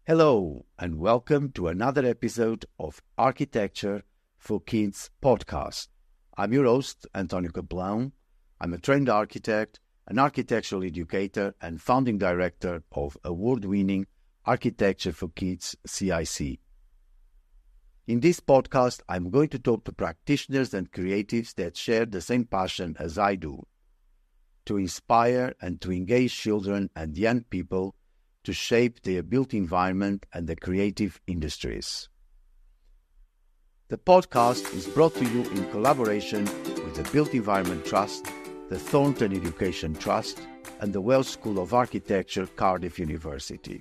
Hello, and welcome to another episode of Architecture for Kids podcast. I'm your host, Antonio Capelão. I'm a trained architect, an architectural educator, and founding director of award-winning Architecture for Kids CIC. In this podcast, I'm going to talk to practitioners and creatives that share the same passion as I do, to inspire and to engage children and young people to shape their built environment and the creative industries. The podcast is brought to you in collaboration with the Built Environment Trust, the Thornton Education Trust, and the Welsh School of Architecture, Cardiff University.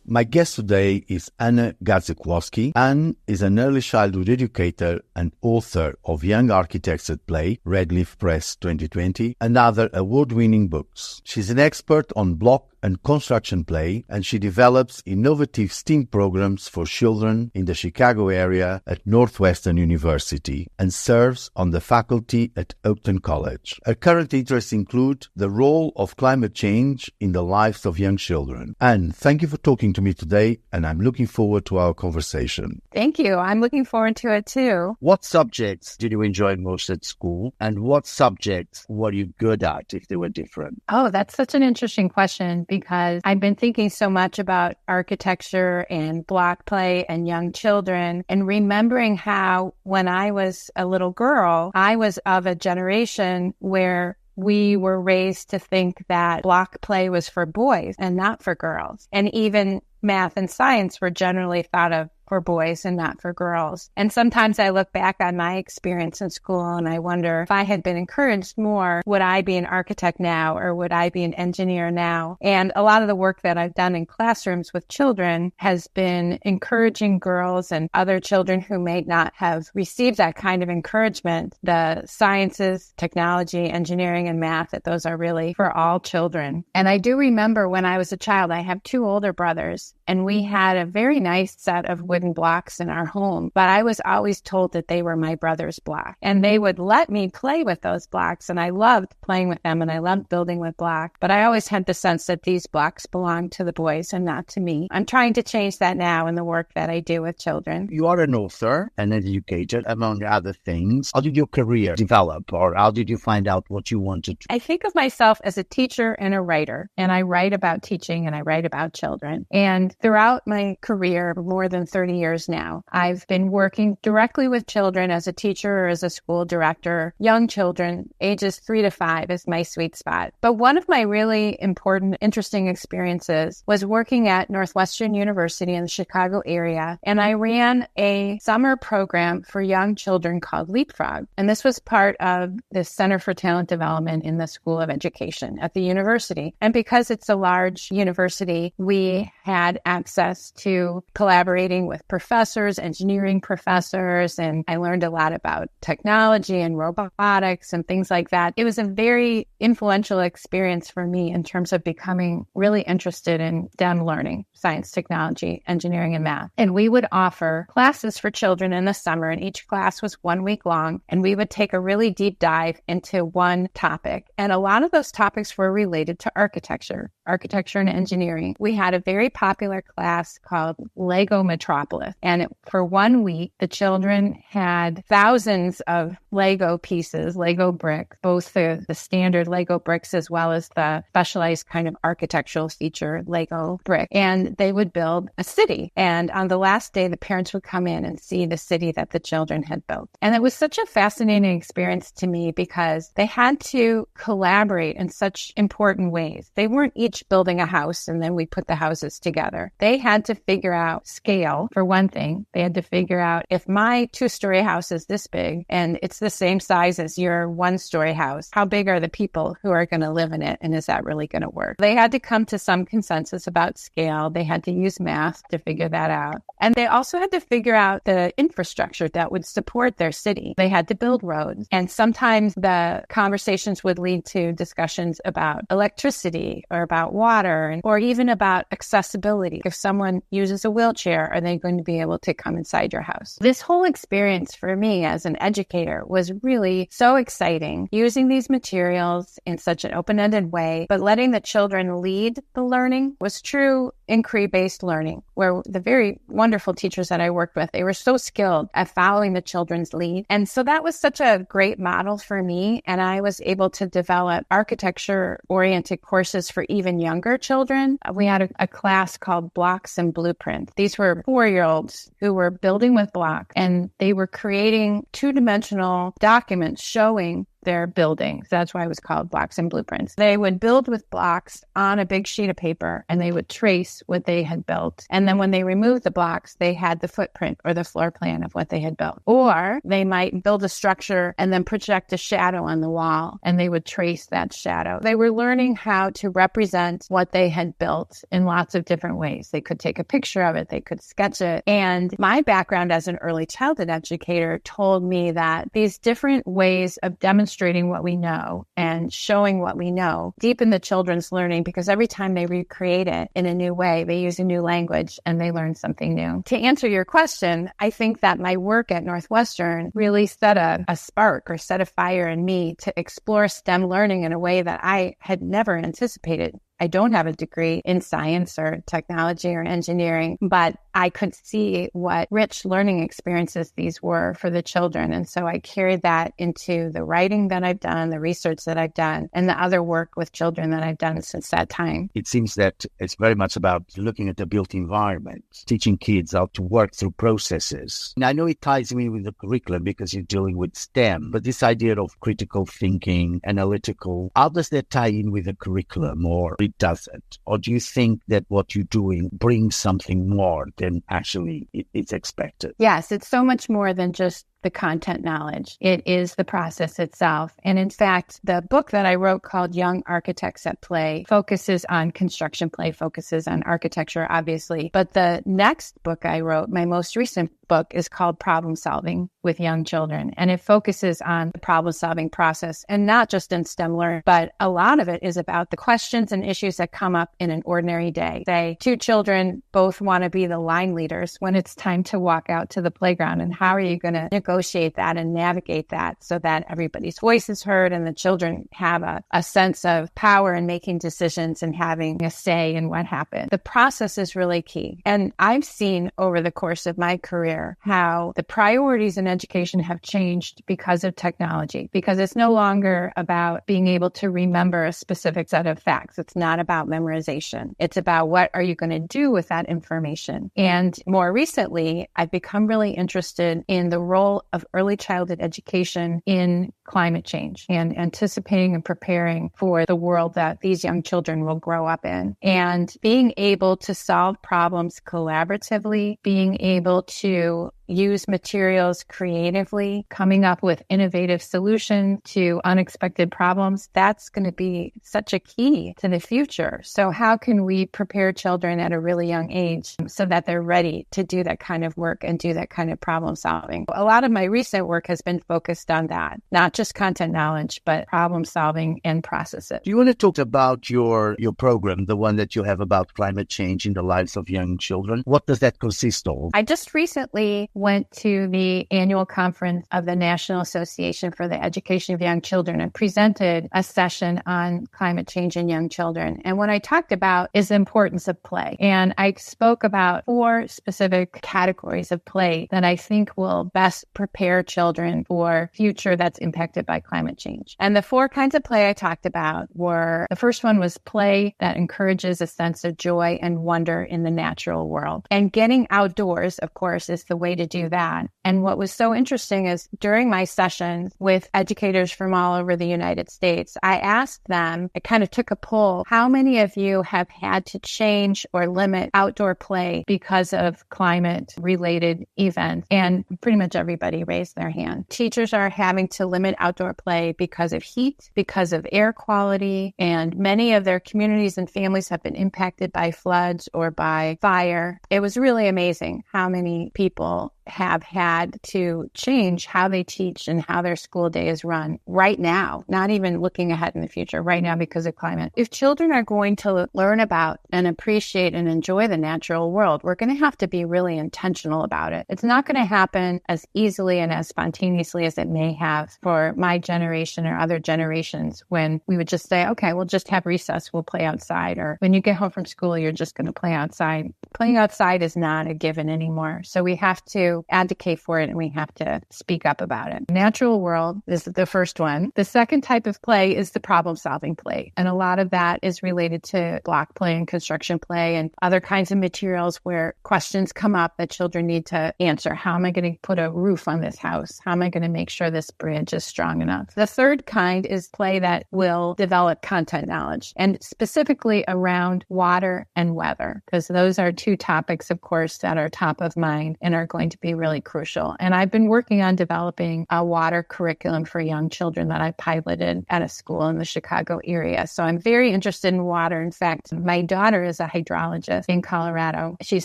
My guest today is Anna Gadzikowski. Anne is an early childhood educator and author of Young Architects at Play, Redleaf Press 2020, and other award-winning books. She's an expert on block and construction play, and she develops innovative STEAM programs for children in the Chicago area at Northwestern University and serves on the faculty at Oakton College. Her current interests include the role of climate change in the lives of young children. Anne, thank you for talking to me today, and I'm looking forward to our conversation. Thank you. I'm looking forward to it too. What subjects did you enjoy most at school, and what subjects were you good at if they were different? Oh, that's such an interesting question, because I've been thinking so much about architecture and block play and young children, and remembering how when I was a little girl, I was of a generation where we were raised to think that block play was for boys and not for girls. And even math and science were generally thought of for boys and not for girls. And sometimes I look back on my experience in school and I wonder, if I had been encouraged more, would I be an architect now, or would I be an engineer now? And a lot of the work that I've done in classrooms with children has been encouraging girls and other children who may not have received that kind of encouragement. The sciences, technology, engineering, and math, that those are really for all children. And I do remember when I was a child, I have two older brothers, and we had a very nice set of wooden blocks in our home, but I was always told that they were my brother's block, and they would let me play with those blocks, and I loved playing with them, and I loved building with blocks, but I always had the sense that these blocks belonged to the boys and not to me. I'm trying to change that now in the work that I do with children. You are an author, an educator, among other things. How did your career develop, or how did you find out what you wanted to? I think of myself as a teacher and a writer, and I write about teaching and I write about children. And throughout my career, more than 30 years now, I've been working directly with children as a teacher or as a school director. Young children, ages 3 to 5 is my sweet spot. But one of my really important, interesting experiences was working at Northwestern University in the Chicago area. And I ran a summer program for young children called Leapfrog. And this was part of the Center for Talent Development in the School of Education at the university. And because it's a large university, we had access to collaborating with professors, engineering professors, and I learned a lot about technology and robotics and things like that. It was a very influential experience for me in terms of becoming really interested in STEM learning, science, technology, engineering, and math. And we would offer classes for children in the summer, and each class was 1 week long, and we would take a really deep dive into one topic. And a lot of those topics were related to architecture and engineering. We had a very popular class called Lego Metropolis. And for 1 week, the children had thousands of Lego pieces, Lego bricks, both the standard Lego bricks as well as the specialized kind of architectural feature Lego brick. And they would build a city. And on the last day, the parents would come in and see the city that the children had built. And it was such a fascinating experience to me because they had to collaborate in such important ways. They weren't each building a house and then we put the houses together. They had to figure out scale, for one thing. They had to figure out, if my 2-story house is this big and it's the same size as your 1-story house, how big are the people who are going to live in it, and is that really going to work? They had to come to some consensus about scale. They had to use math to figure that out. And they also had to figure out the infrastructure that would support their city. They had to build roads. And sometimes the conversations would lead to discussions about electricity or about water, or even about accessibility. If someone uses a wheelchair, are they going to be able to come inside your house? This whole experience for me as an educator was really so exciting, using these materials in such an open-ended way, but letting the children lead the learning was true inquiry-based learning, where the very wonderful teachers that I worked with, they were so skilled at following the children's lead. And so that was such a great model for me. And I was able to develop architecture-oriented courses for even younger children. We had a class called Blocks and Blueprints. These were 4-year-olds who were building with blocks, and they were creating two-dimensional documents showing their buildings. That's why it was called Blocks and Blueprints. They would build with blocks on a big sheet of paper, and they would trace what they had built. And then when they removed the blocks, they had the footprint or the floor plan of what they had built. Or they might build a structure and then project a shadow on the wall, and they would trace that shadow. They were learning how to represent what they had built in lots of different ways. They could take a picture of it, they could sketch it. And my background as an early childhood educator told me that these different ways of demonstrating what we know and showing what we know deepen the children's learning, because every time they recreate it in a new way, they use a new language and they learn something new. To answer your question, I think that my work at Northwestern really set a spark or set a fire in me to explore STEM learning in a way that I had never anticipated. I don't have a degree in science or technology or engineering, but I could see what rich learning experiences these were for the children. And so I carried that into the writing that I've done, the research that I've done, and the other work with children that I've done since that time. It seems that it's very much about looking at the built environment, teaching kids how to work through processes. And I know it ties in with the curriculum because you're dealing with STEM, but this idea of critical thinking, analytical, how does that tie in with the curriculum, or it doesn't? Or do you think that what you're doing brings something more than actually it's expected? Yes, it's so much more than just the content knowledge. It is the process itself. And in fact, the book that I wrote called Young Architects at Play focuses on construction play, focuses on architecture, obviously. But the next book I wrote, my most recent book, is called Problem Solving with Young Children. And it focuses on the problem solving process, and not just in STEM learning, but a lot of it is about the questions and issues that come up in an ordinary day. Say, two children both want to be the line leaders when it's time to walk out to the playground. And how are you going to negotiate that and navigate that so that everybody's voice is heard and the children have a sense of power in making decisions and having a say in what happened? The process is really key. And I've seen over the course of my career how the priorities in education have changed because of technology, because it's no longer about being able to remember a specific set of facts. It's not about memorization. It's about what are you going to do with that information. And more recently, I've become really interested in the role of early childhood education in climate change and anticipating and preparing for the world that these young children will grow up in. And being able to solve problems collaboratively, being able to use materials creatively, coming up with innovative solutions to unexpected problems, that's going to be such a key to the future. So how can we prepare children at a really young age so that they're ready to do that kind of work and do that kind of problem solving? A lot of my recent work has been focused on that, not just content knowledge, but problem solving and processes. Do you want to talk about your program, the one that you have about climate change in the lives of young children? What does that consist of? I just recently went to the annual conference of the National Association for the Education of Young Children and presented a session on climate change in young children. And what I talked about is the importance of play. And I spoke about 4 specific categories of play that I think will best prepare children for a future that's impacted by climate change. And the 4 kinds of play I talked about were, the first one was play that encourages a sense of joy and wonder in the natural world. And getting outdoors, of course, is the way to do that. And what was so interesting is during my sessions with educators from all over the United States, I asked them, I kind of took a poll, how many of you have had to change or limit outdoor play because of climate related events? And pretty much everybody raised their hand. Teachers are having to limit outdoor play because of heat, because of air quality, and many of their communities and families have been impacted by floods or by fire. It was really amazing how many people have had to change how they teach and how their school day is run right now, not even looking ahead in the future, right now because of climate. If children are going to learn about and appreciate and enjoy the natural world, we're going to have to be really intentional about it. It's not going to happen as easily and as spontaneously as it may have for my generation or other generations when we would just say, okay, we'll just have recess, we'll play outside. Or when you get home from school, you're just going to play outside. Playing outside is not a given anymore. So we have to advocate for it and we have to speak up about it. Natural world is the first one. The second type of play is the problem-solving play. And a lot of that is related to block play and construction play and other kinds of materials where questions come up that children need to answer. How am I going to put a roof on this house? How am I going to make sure this bridge is strong enough? The third kind is play that will develop content knowledge, and specifically around water and weather, because those are two topics, of course, that are top of mind and are going to be really crucial. And I've been working on developing a water curriculum for young children that I piloted at a school in the Chicago area. So I'm very interested in water. In fact, my daughter is a hydrologist in Colorado. She's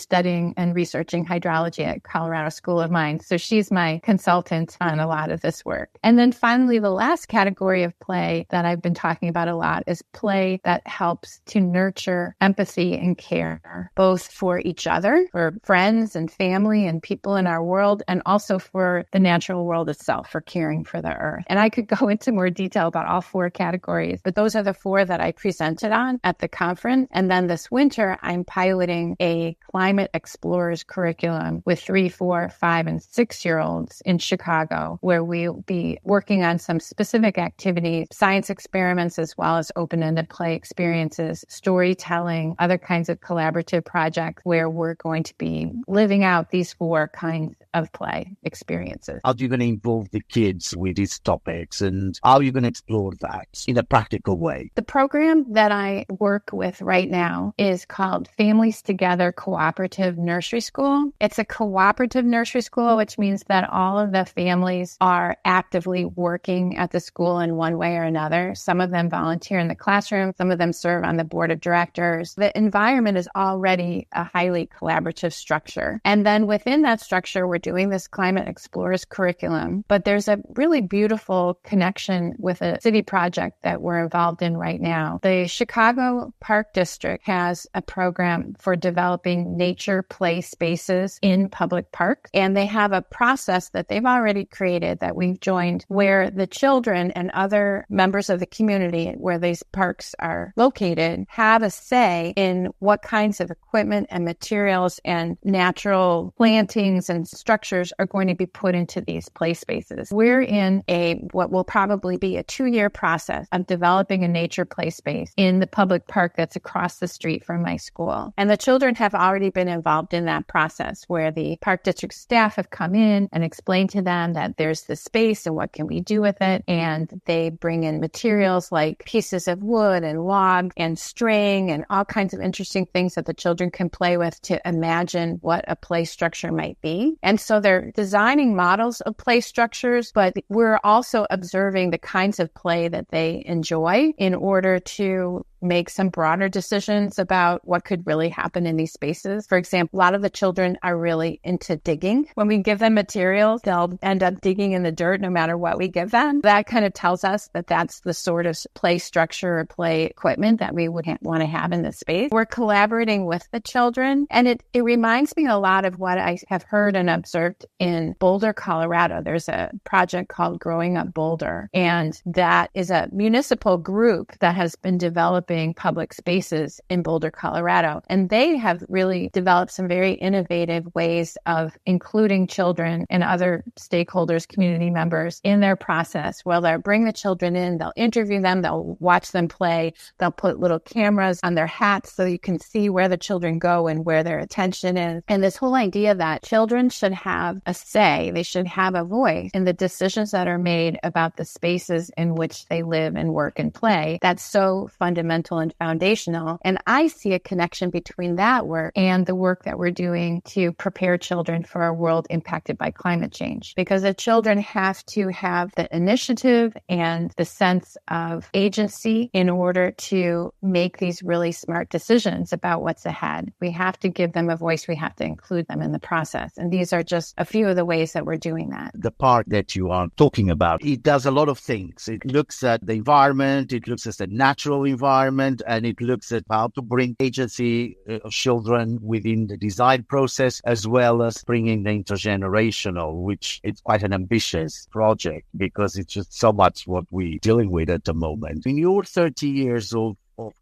studying and researching hydrology at Colorado School of Mines. So she's my consultant on a lot of this work. And then finally, the last category of play that I've been talking about a lot is play that helps to nurture empathy and care, both for each other, for friends and family and people in our world, and also for the natural world itself, for caring for the earth. And I could go into more detail about all four categories, but those are the four that I presented on at the conference. And then this winter, I'm piloting a climate explorers curriculum with 3, 4, 5, and 6-year-olds in Chicago, where we'll be working on some specific activities, science experiments, as well as open-ended play experiences, storytelling, other kinds of collaborative projects where we're going to be living out these four kinds of play experiences. How are you going to involve the kids with these topics, and how are you going to explore that in a practical way? The program that I work with right now is called Families Together Cooperative Nursery School. It's a cooperative nursery school, which means that all of the families are actively working at the school in one way or another. Some of them volunteer in the classroom. Some of them serve on the board of directors. The environment is already a highly collaborative structure. And then within that structure, we're doing this Climate Explorers curriculum. But there's a really beautiful connection with a city project that we're involved in right now. The Chicago Park District has a program for developing nature play spaces in public parks. And they have a process that they've already created that we've joined, where the children and other members of the community where these parks are located have a say in what kinds of equipment and materials and natural plantings and structures are going to be put into these play spaces. We're in what will probably be a 2-year process of developing a nature play space in the public park that's across the street from my school. And the children have already been involved in that process, where the park district staff have come in and explained to them that there's this space and what can we do with it. And they bring in materials like pieces of wood and log and string and all kinds of interesting things that the children can play with to imagine what a play structure might be. And so they're designing models of play structures, but we're also observing the kinds of play that they enjoy in order to make some broader decisions about what could really happen in these spaces. For example, a lot of the children are really into digging. When we give them materials, they'll end up digging in the dirt no matter what we give them. That kind of tells us that that's the sort of play structure or play equipment that we would want to have in this space. We're collaborating with the children, and it reminds me a lot of what I have heard and observed in Boulder, Colorado. There's a project called Growing Up Boulder, and that is a municipal group that has been developing public spaces in Boulder, Colorado. And they have really developed some very innovative ways of including children and other stakeholders, community members in their process. Well, they'll bring the children in, they'll interview them, they'll watch them play, they'll put little cameras on their hats so you can see where the children go and where their attention is. And this whole idea that children should have a say, they should have a voice in the decisions that are made about the spaces in which they live and work and play, that's so fundamental fundamental and foundational. And I see a connection between that work and the work that we're doing to prepare children for a world impacted by climate change. Because the children have to have the initiative and the sense of agency in order to make these really smart decisions about what's ahead. We have to give them a voice. We have to include them in the process. And these are just a few of the ways that we're doing that. The part that you are talking about, it does a lot of things. It looks at the environment, it looks at the natural environment, and it looks at how to bring agency of children within the design process, as well as bringing the intergenerational, which it's quite an ambitious project because it's just so much what we're dealing with at the moment. In your 30 years of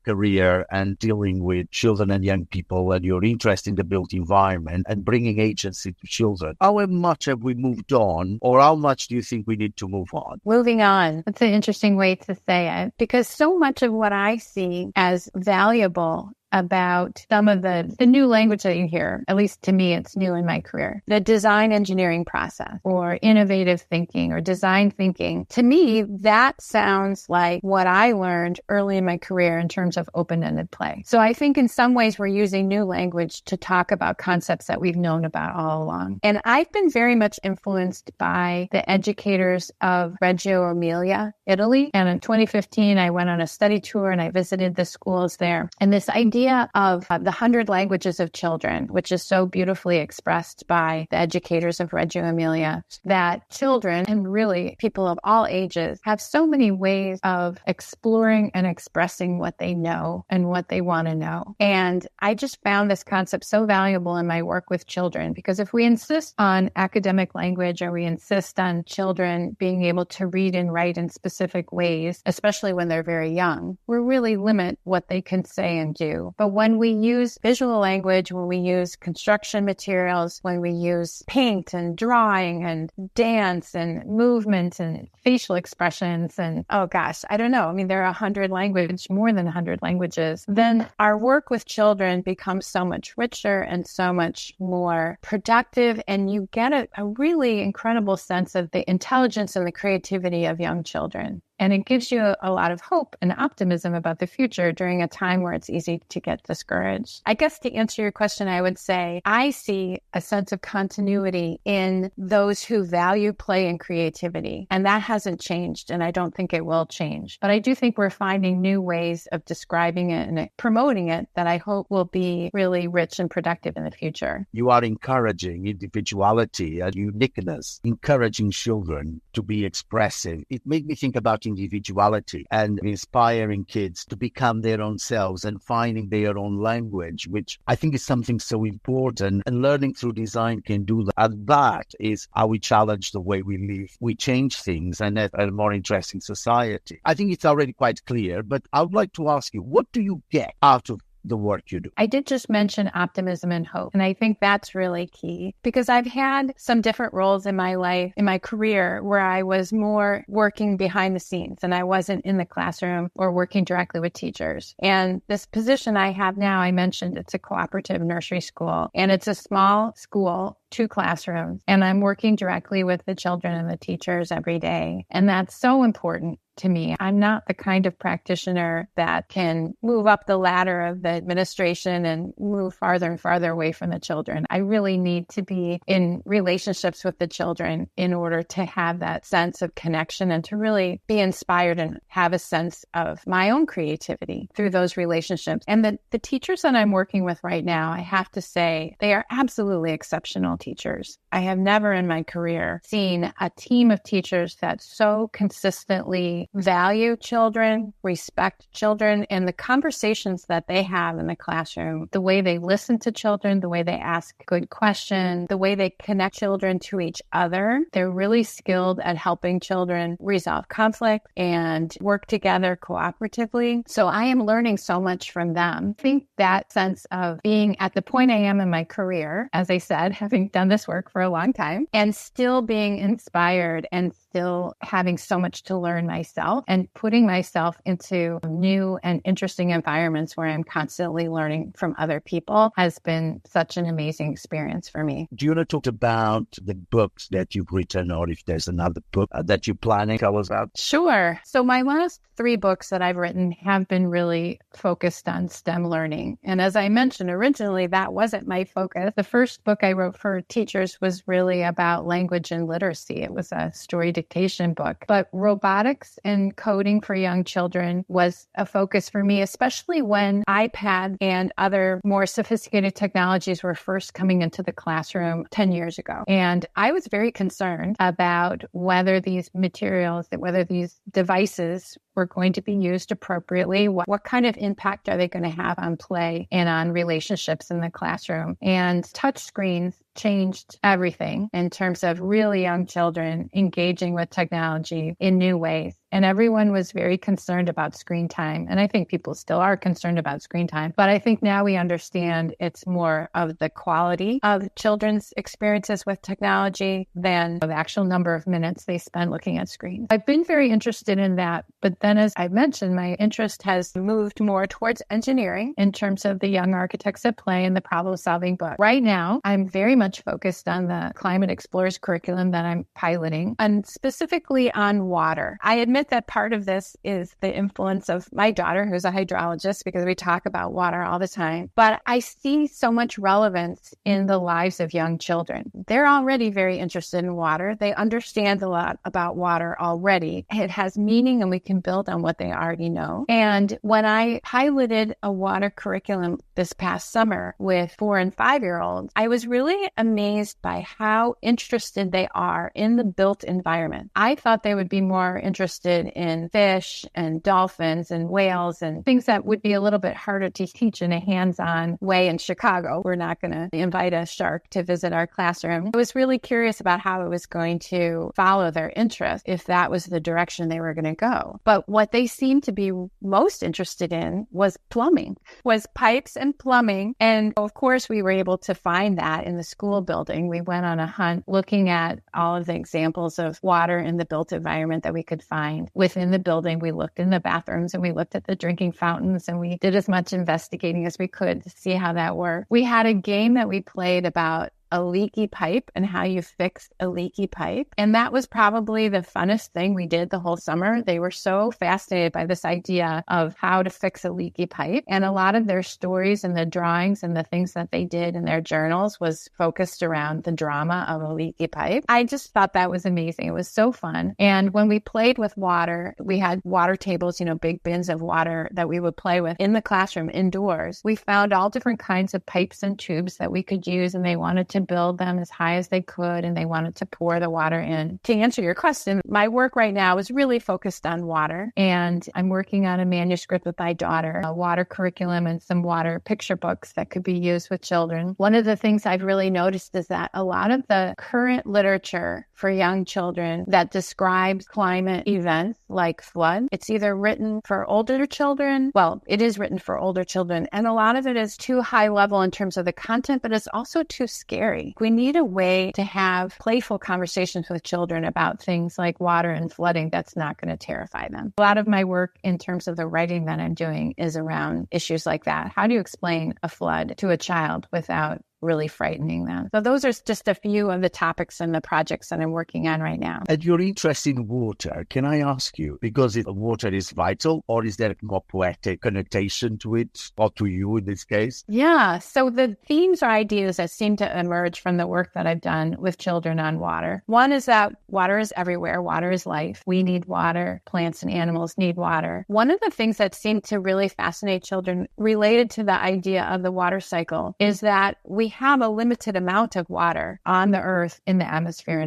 career and dealing with children and young people and your interest in the built environment and bringing agency to children, how much have we moved on, or how much do you think we need to move on? Moving on. That's an interesting way to say it, because so much of what I see as valuable about some of the new language that you hear, at least to me, it's new in my career. The design engineering process or innovative thinking or design thinking. To me, that sounds like what I learned early in my career in terms of open-ended play. So I think in some ways we're using new language to talk about concepts that we've known about all along. And I've been very much influenced by the educators of Reggio Emilia, Italy. And in 2015, I went on a study tour and I visited the schools there. And this idea of the 100 languages of children, which is so beautifully expressed by the educators of Reggio Emilia, that children and really people of all ages have so many ways of exploring and expressing what they know and what they want to know. And I just found this concept so valuable in my work with children, because if we insist on academic language or we insist on children being able to read and write in specific ways, especially when they're very young, we really limit what they can say and do. But when we use visual language, when we use construction materials, when we use paint and drawing and dance and movement and facial expressions and, oh gosh, I don't know. I mean, there are 100 languages, more than 100 languages. Then our work with children becomes so much richer and so much more productive. And you get a really incredible sense of the intelligence and the creativity of young children. And it gives you a lot of hope and optimism about the future during a time where it's easy to get discouraged. I guess to answer your question, I would say I see a sense of continuity in those who value play and creativity. And that hasn't changed, and I don't think it will change. But I do think we're finding new ways of describing it and promoting it that I hope will be really rich and productive in the future. You are encouraging individuality and uniqueness, encouraging children to be expressive. It made me think about individuality and inspiring kids to become their own selves and finding their own language, which I think is something so important. And learning through design can do that. And that is how we challenge the way we live. We change things and have a more interesting society. I think it's already quite clear, but I would like to ask you, what do you get out of the work you do? I did just mention optimism and hope. And I think that's really key, because I've had some different roles in my life, in my career, where I was more working behind the scenes and I wasn't in the classroom or working directly with teachers. And this position I have now, I mentioned it's a cooperative nursery school, and it's a small school, 2 classrooms, and I'm working directly with the children and the teachers every day. And that's so important to me. I'm not the kind of practitioner that can move up the ladder of the administration and move farther and farther away from the children. I really need to be in relationships with the children in order to have that sense of connection and to really be inspired and have a sense of my own creativity through those relationships. And the teachers that I'm working with right now, I have to say, they are absolutely exceptional teachers. I have never in my career seen a team of teachers that so consistently value children, respect children, and the conversations that they have in the classroom, the way they listen to children, the way they ask good questions, the way they connect children to each other. They're really skilled at helping children resolve conflict and work together cooperatively. So I am learning so much from them. I think that sense of being at the point I am in my career, as I said, having done this work for a long time, and still being inspired and still having so much to learn myself and putting myself into new and interesting environments where I'm constantly learning from other people has been such an amazing experience for me. Do you want to talk about the books that you've written, or if there's another book that you're planning to tell us about? Sure. So my last 3 books that I've written have been really focused on STEM learning. And as I mentioned, originally that wasn't my focus. The first book I wrote for teachers was really about language and literacy. It was a story dictation book. But robotics and coding for young children was a focus for me, especially when iPad and other more sophisticated technologies were first coming into the classroom 10 years ago. And I was very concerned about whether these materials, whether these devices were going to be used appropriately. What kind of impact are they going to have on play and on relationships in the classroom? And touchscreens changed everything in terms of really young children engaging with technology in new ways. And everyone was very concerned about screen time. And I think people still are concerned about screen time. But I think now we understand it's more of the quality of children's experiences with technology than the actual number of minutes they spend looking at screens. I've been very interested in that. But then, as I mentioned, my interest has moved more towards engineering in terms of the Young Architects at Play and the problem-solving book. Right now, I'm very much focused on the Climate Explorers curriculum that I'm piloting, and specifically on water. I admit that part of this is the influence of my daughter, who's a hydrologist, because we talk about water all the time. But I see so much relevance in the lives of young children. They're already very interested in water. They understand a lot about water already. It has meaning, and we can build on what they already know. And when I piloted a water curriculum this past summer with 4 and 5-year-olds, I was really amazed by how interested they are in the built environment. I thought they would be more interested in fish and dolphins and whales and things that would be a little bit harder to teach in a hands-on way in Chicago. We're not going to invite a shark to visit our classroom. I was really curious about how it was going to follow their interest if that was the direction they were going to go. But what they seemed to be most interested in was plumbing, was pipes and plumbing. And of course, we were able to find that in the school building. We went on a hunt looking at all of the examples of water in the built environment that we could find within the building. We looked in the bathrooms and we looked at the drinking fountains, and we did as much investigating as we could to see how that worked. We had a game that we played about a leaky pipe and how you fix a leaky pipe. And that was probably the funnest thing we did the whole summer. They were so fascinated by this idea of how to fix a leaky pipe. And a lot of their stories and the drawings and the things that they did in their journals was focused around the drama of a leaky pipe. I just thought that was amazing. It was so fun. And when we played with water, we had water tables, big bins of water that we would play with in the classroom indoors. We found all different kinds of pipes and tubes that we could use, and they wanted to build them as high as they could, and they wanted to pour the water in. To answer your question, my work right now is really focused on water, and I'm working on a manuscript with my daughter, a water curriculum and some water picture books that could be used with children. One of the things I've really noticed is that a lot of the current literature for young children that describes climate events like flood, it's either written for older children, it is written for older children, and a lot of it is too high level in terms of the content, but it's also too scary. We need a way to have playful conversations with children about things like water and flooding that's not going to terrify them. A lot of my work in terms of the writing that I'm doing is around issues like that. How do you explain a flood to a child without really frightening them? So those are just a few of the topics and the projects that I'm working on right now. And your interest in water, can I ask you, because water is vital, or is there a more poetic connotation to it, or to you in this case? Yeah, so the themes or ideas that seem to emerge from the work that I've done with children on water. One is that water is everywhere. Water is life. We need water. Plants and animals need water. One of the things that seemed to really fascinate children related to the idea of the water cycle is that we have a limited amount of water on the earth, in the atmosphere,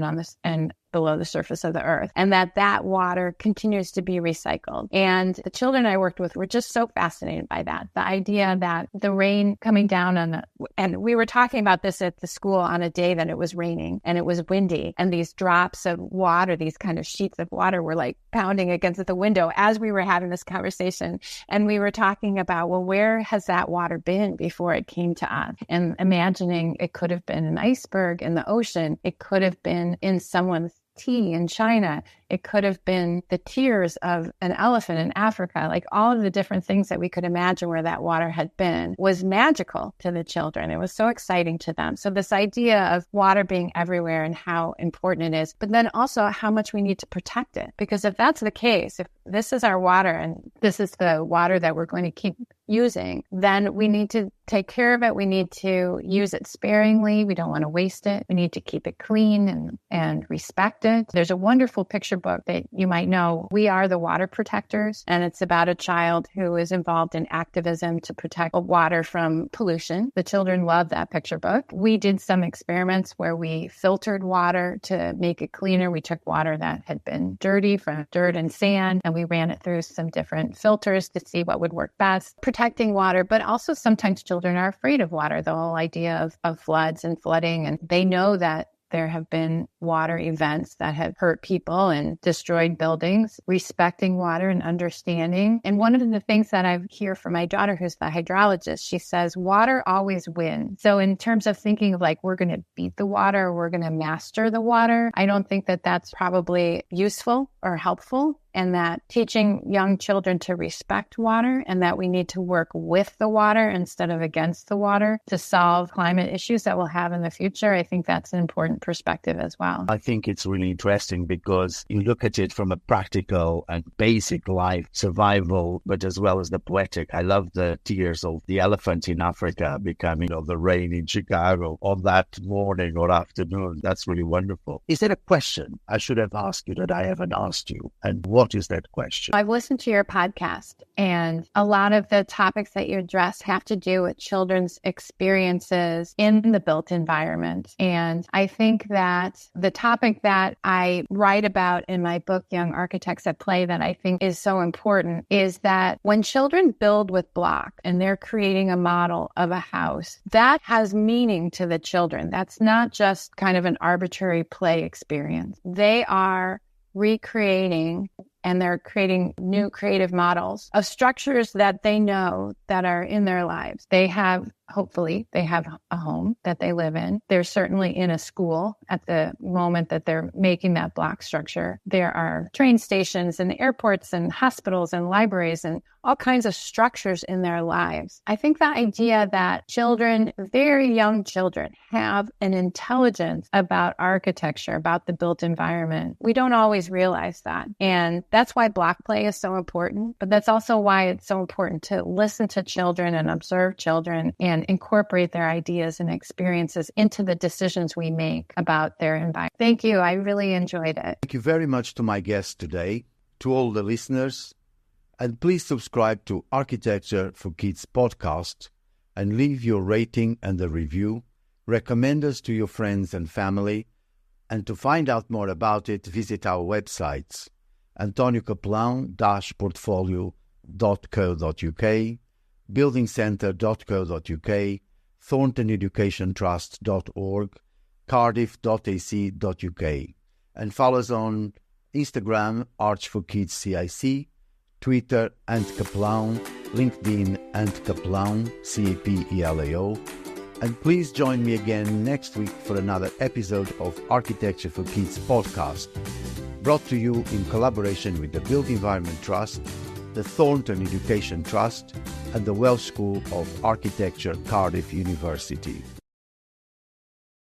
and below the surface of the earth, and that water continues to be recycled. And the children I worked with were just so fascinated by that. The idea that the rain coming down and we were talking about this at the school on a day that it was raining and it was windy, and these drops of water, these kind of sheets of water were like pounding against the window as we were having this conversation. And we were talking about, where has that water been before it came to us? And imagining it could have been an iceberg in the ocean. It could have been in someone's tea in China. It could have been the tears of an elephant in Africa. Like all of the different things that we could imagine where that water had been was magical to the children. It was so exciting to them. So this idea of water being everywhere and how important it is, but then also how much we need to protect it. Because if that's the case, if this is our water and this is the water that we're going to keep using, then we need to take care of it. We need to use it sparingly. We don't want to waste it. We need to keep it clean and respect it. There's a wonderful picture book that you might know, We Are the Water Protectors, and it's about a child who is involved in activism to protect water from pollution. The children love that picture book. We did some experiments where we filtered water to make it cleaner. We took water that had been dirty from dirt and sand, and we ran it through some different filters to see what would work best. Protecting water, but also sometimes children are afraid of water, the whole idea of floods and flooding, and they know that there have been water events that have hurt people and destroyed buildings. Respecting water and understanding. And one of the things that I hear from my daughter, who's the hydrologist, she says, water always wins. So in terms of thinking of like, we're going to beat the water, or we're going to master the water, I don't think that that's probably useful or helpful. And that teaching young children to respect water and that we need to work with the water instead of against the water to solve climate issues that we'll have in the future, I think that's an important perspective as well. I think it's really interesting because you look at it from a practical and basic life survival, but as well as the poetic. I love the tears of the elephant in Africa becoming the rain in Chicago on that morning or afternoon. That's really wonderful. Is there a question I should have asked you that I haven't asked you? And what is that question? I've listened to your podcast, and a lot of the topics that you address have to do with children's experiences in the built environment. And I think that the topic that I write about in my book, Young Architects at Play, that I think is so important is that when children build with block and they're creating a model of a house, that has meaning to the children. That's not just kind of an arbitrary play experience. They are recreating and they're creating new creative models of structures that they know that are in their lives. Hopefully, they have a home that they live in. They're certainly in a school at the moment that they're making that block structure. There are train stations and airports and hospitals and libraries and all kinds of structures in their lives. I think the idea that children, very young children, have an intelligence about architecture, about the built environment, we don't always realize that. And that's why block play is so important, but that's also why it's so important to listen to children and observe children and incorporate their ideas and experiences into the decisions we make about their environment. Thank you. I really enjoyed it. Thank you very much to my guest today, to all the listeners, and please subscribe to Architecture for Kids podcast and leave your rating and a review. Recommend us to your friends and family. And to find out more about it, visit our websites, antoniocaplan-portfolio.co.uk, buildingcentre.co.uk, thorntoneducationtrust.org, cardiff.ac.uk, and follow us on Instagram, Arch for Kids CIC, Twitter, @Kaplan, LinkedIn, @Kaplan, CAPELAO. And please join me again next week for another episode of Architecture for Kids podcast, brought to you in collaboration with the Built Environment Trust, the Thornton Education Trust, and the Welsh School of Architecture, Cardiff University.